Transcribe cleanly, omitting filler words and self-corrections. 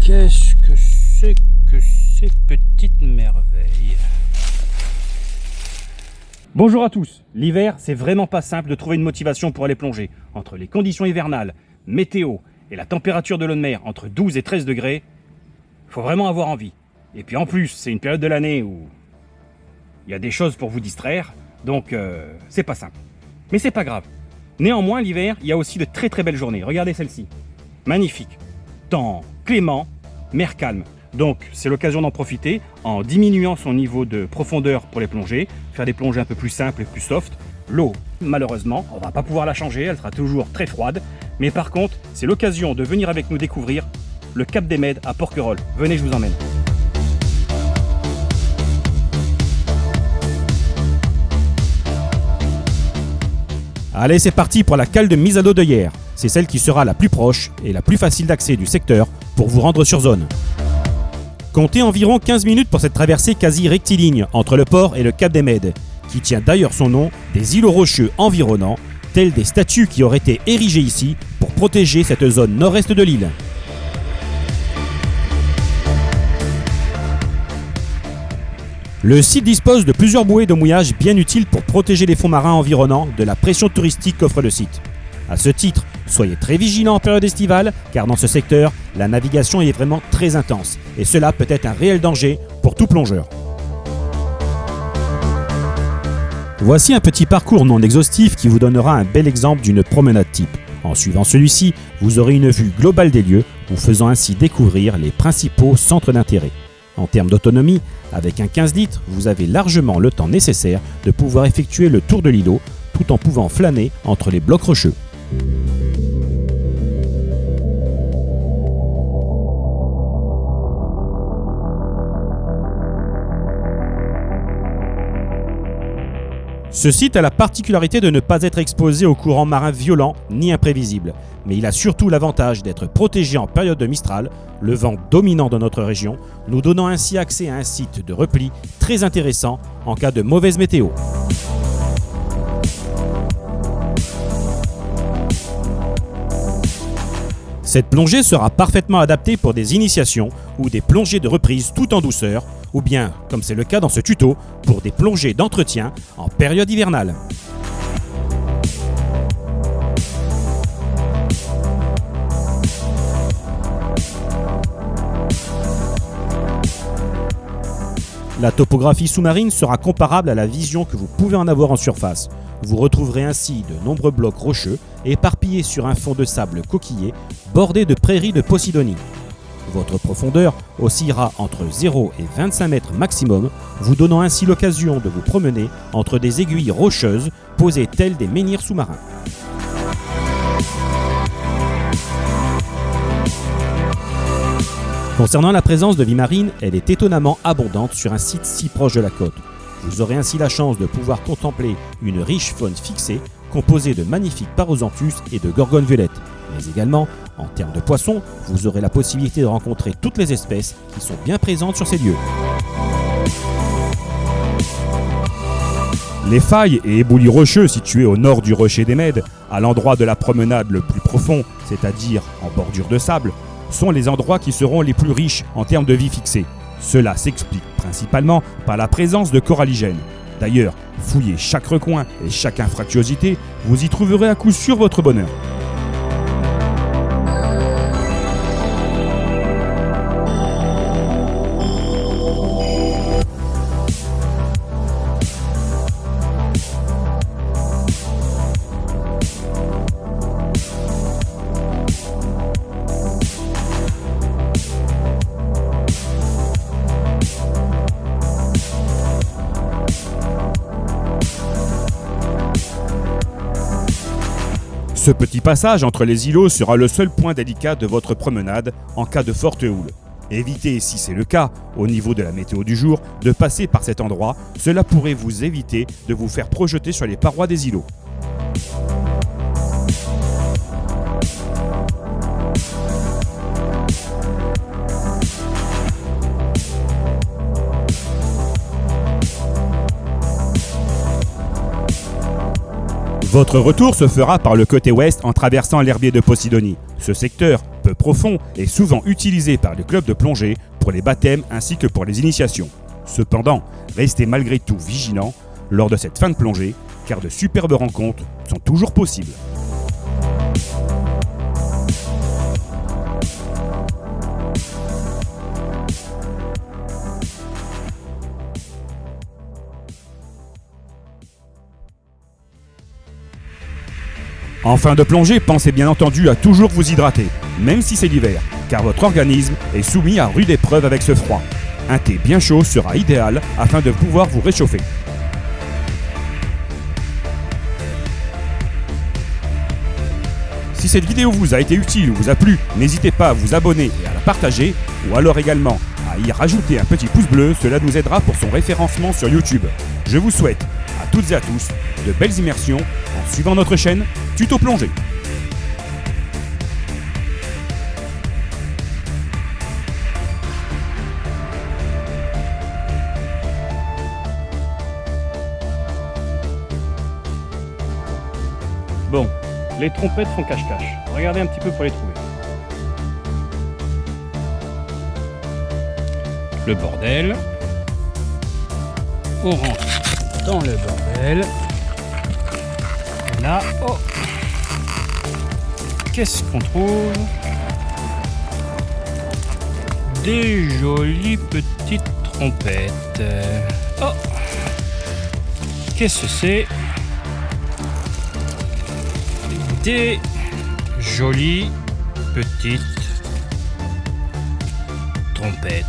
Qu'est-ce que c'est que ces petites merveilles? Bonjour à tous. L'hiver, c'est vraiment pas simple de trouver une motivation pour aller plonger. Entre les conditions hivernales, météo et la température de l'eau de mer entre 12 et 13 degrés, faut vraiment avoir envie. Et puis en plus, c'est une période de l'année où il y a des choses pour vous distraire, donc c'est pas simple. Mais c'est pas grave. Néanmoins, l'hiver, il y a aussi de très très belles journées. Regardez celle-ci. Magnifique. Temps clément, mer calme. Donc c'est l'occasion d'en profiter en diminuant son niveau de profondeur pour les plongées, faire des plongées un peu plus simples et plus soft. L'eau, malheureusement, on va pas pouvoir la changer, elle sera toujours très froide. Mais par contre, c'est l'occasion de venir avec nous découvrir le Cap des Mèdes à Porquerolles. Venez, je vous emmène. Allez, c'est parti pour la cale de mise à dos de hier. C'est celle qui sera la plus proche et la plus facile d'accès du secteur pour vous rendre sur zone. Comptez environ 15 minutes pour cette traversée quasi rectiligne entre le port et le Cap des Mèdes, qui tient d'ailleurs son nom des îlots rocheux environnants, tels des statues qui auraient été érigées ici pour protéger cette zone nord-est de l'île. Le site dispose de plusieurs bouées de mouillage bien utiles pour protéger les fonds marins environnants de la pression touristique qu'offre le site. A ce titre, soyez très vigilants en période estivale, car dans ce secteur, la navigation est vraiment très intense, et cela peut être un réel danger pour tout plongeur. Voici un petit parcours non exhaustif qui vous donnera un bel exemple d'une promenade type. En suivant celui-ci, vous aurez une vue globale des lieux, vous faisant ainsi découvrir les principaux centres d'intérêt. En termes d'autonomie, avec un 15 litres, vous avez largement le temps nécessaire de pouvoir effectuer le tour de l'îlot, tout en pouvant flâner entre les blocs rocheux. Ce site a la particularité de ne pas être exposé aux courants marins violents ni imprévisibles, mais il a surtout l'avantage d'être protégé en période de Mistral, le vent dominant de notre région, nous donnant ainsi accès à un site de repli très intéressant en cas de mauvaise météo. Cette plongée sera parfaitement adaptée pour des initiations ou des plongées de reprise tout en douceur, ou bien, comme c'est le cas dans ce tuto, pour des plongées d'entretien en période hivernale. La topographie sous-marine sera comparable à la vision que vous pouvez en avoir en surface. Vous retrouverez ainsi de nombreux blocs rocheux éparpillés sur un fond de sable coquillé bordé de prairies de Posidonie. Votre profondeur oscillera entre 0 et 25 mètres maximum, vous donnant ainsi l'occasion de vous promener entre des aiguilles rocheuses posées telles des menhirs sous-marins. Concernant la présence de vie marine, elle est étonnamment abondante sur un site si proche de la côte. Vous aurez ainsi la chance de pouvoir contempler une riche faune fixée composée de magnifiques Parodontus et de gorgones violettes. Mais également, en termes de poissons, vous aurez la possibilité de rencontrer toutes les espèces qui sont bien présentes sur ces lieux. Les failles et éboulis rocheux situés au nord du rocher des Mèdes, à l'endroit de la promenade le plus profond, c'est-à-dire en bordure de sable, sont les endroits qui seront les plus riches en termes de vie fixée. Cela s'explique principalement par la présence de coralligènes. D'ailleurs, fouillez chaque recoin et chaque infractuosité, vous y trouverez à coup sûr votre bonheur. Ce petit passage entre les îlots sera le seul point délicat de votre promenade en cas de forte houle. Évitez, si c'est le cas, au niveau de la météo du jour, de passer par cet endroit, cela pourrait vous éviter de vous faire projeter sur les parois des îlots. Votre retour se fera par le côté ouest en traversant l'herbier de Posidonie. Ce secteur, peu profond est souvent utilisé par les clubs de plongée pour les baptêmes ainsi que pour les initiations. Cependant, restez malgré tout vigilants lors de cette fin de plongée, car de superbes rencontres sont toujours possibles. En fin de plongée, pensez bien entendu à toujours vous hydrater, même si c'est l'hiver, car votre organisme est soumis à rude épreuve avec ce froid. Un thé bien chaud sera idéal afin de pouvoir vous réchauffer. Si cette vidéo vous a été utile ou vous a plu, n'hésitez pas à vous abonner et à la partager, ou alors également à y rajouter un petit pouce bleu, cela nous aidera pour son référencement sur YouTube. Je vous souhaite à toutes et à tous de belles immersions en suivant notre chaîne Tuto Plongée. Bon, les trompettes font cache-cache. Regardez un petit peu pour les trouver. Le bordel. On rentre dans le bordel. Et là, oh, qu'est-ce qu'on trouve? Des jolies petites trompettes. Oh, qu'est-ce que c'est? Des jolies petites trompettes.